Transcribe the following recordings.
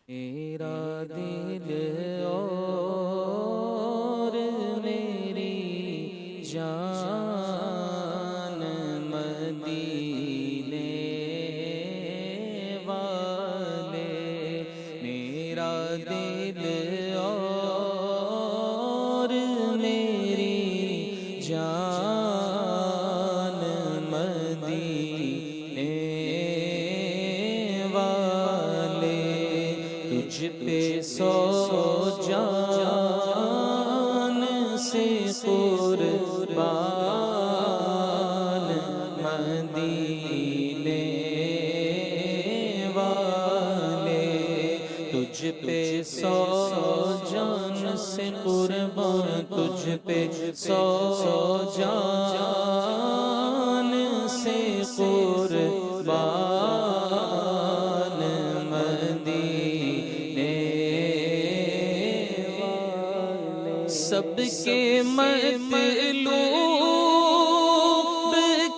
میرا دل اور میری جان مدینے والے، میرا دل اور میری جان مدینے والے، تجھ پہ سو جان سے قربان مدینے والے، تجھ پہ سو جان سے قربان، تجھ پہ سو جان سے قربان مدینے والے، سب کے مطلوب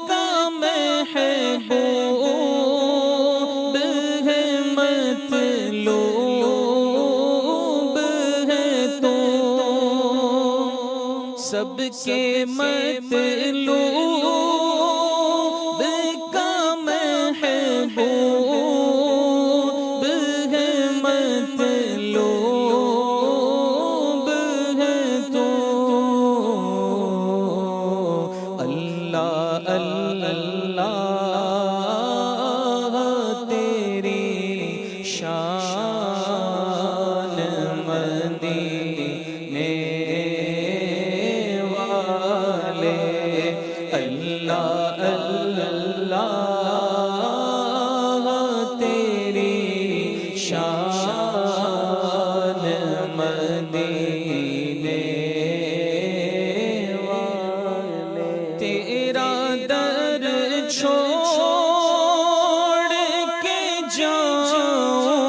کا محبوب ہے، مطلوب ہے تو، سب کے مطلوب کا محبوب ہے، مطلوب ہے تو، اللہ اللہ تیری شان مدینے والے، اللہ اللہ تیری شان مدینے والے، تیرا در چھوڑ کے جاؤں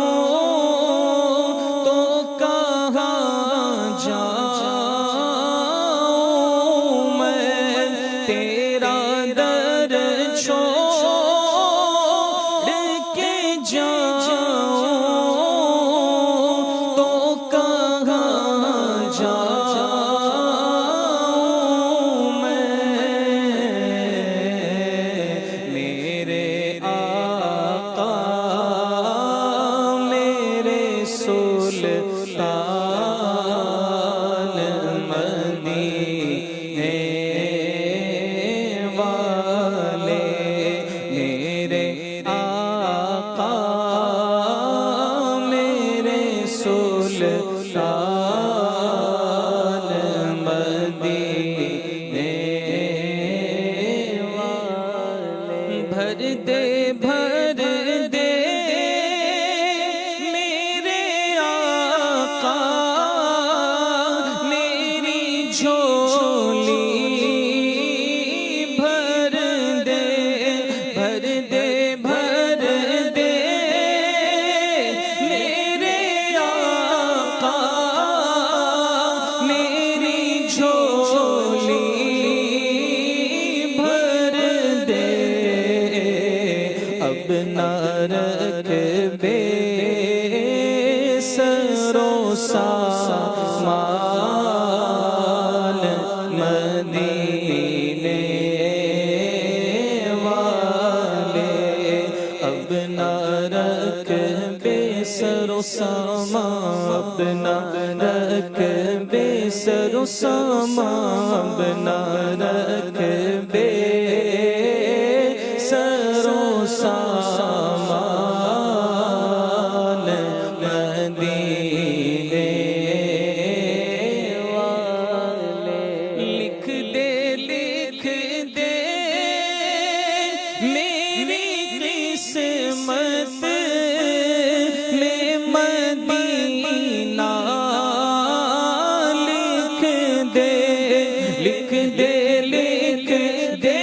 تو کہاں جاؤں میں، تیرا در چھوڑ کے جاؤں تو کہاں جاؤں میں، میرے آقا میرے سلطان مدینے والے، میرے آقا میرے سلطان مدینے والے، بھر دے میرے آقا میری جھولی، بھر دے میرے آقا میری جھولی، بھر دے، اب نہ رکھبے سرو سامان مدینے والے، اب نہ رکھبے سرو سامان، اب نہ رکھبے سرو سامان، اب نہ رکھبے سرو سامان مدینے والے، لکھ دے میری قسمت میں مدینہ، لکھ دے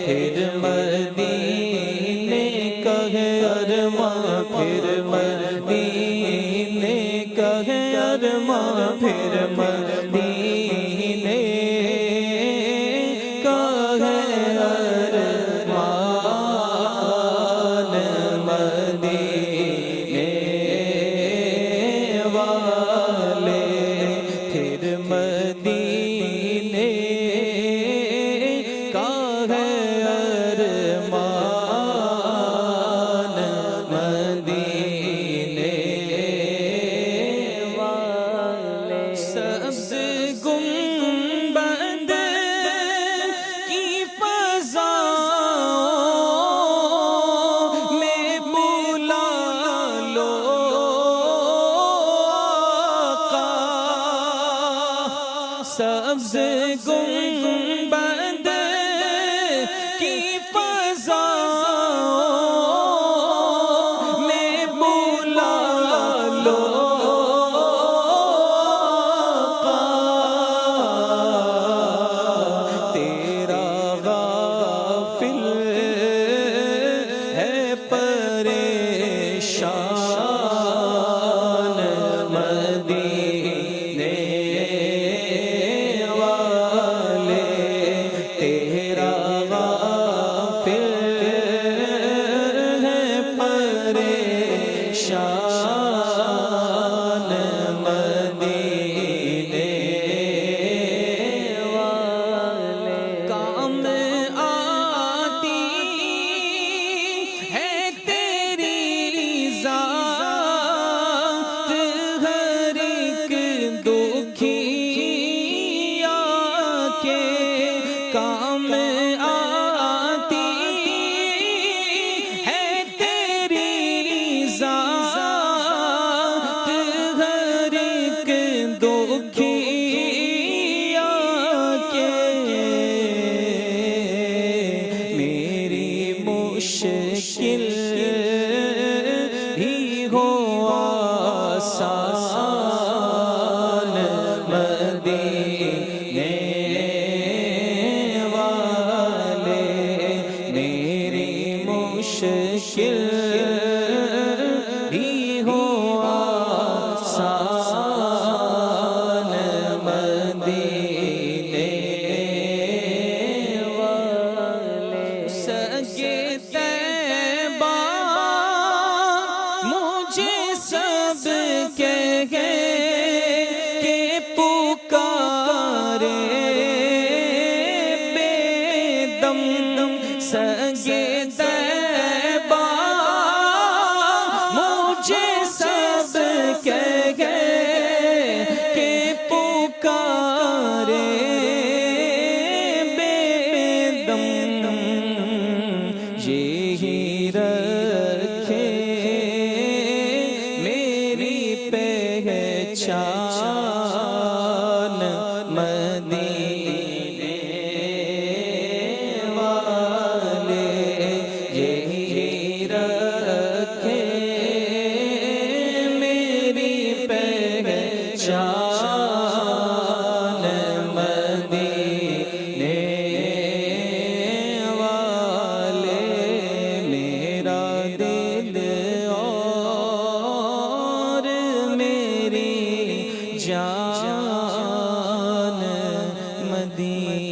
پھر مدینے کا ہے ارماں پھر مدینے کا ہے ارماں پھر مدینے کا ہے ارمان مدینے والے پھر مدینے کا ہے ارمان مدینے والے سبز گنبد کی فضا میں بلا لو آقا سبز گنبد کی فضا میں بلا لو آقا تیرا غافل ہے پریشان مدینے والے تیرا غافل ہے پریشان مدینے والے کام آتی ہے تیری ذات ہر ایک دکھیا کے کام آتی ہے تیری ذات ہر ایک دکھیا کے میری مشکل ہی ہو آسان مدینے والے میری مشکل ہی ہو آسان مدینے والے سگے طیبہ مجھے سب کہے کہ پکارے بے دم سگے طیبہ مجھے سب کہے کہ پکارے بے دم یہی رکھے میری پہچان مدینے والے یہی رکھے میری پہچان مدینے والے میرا دل اور میری جان مدینے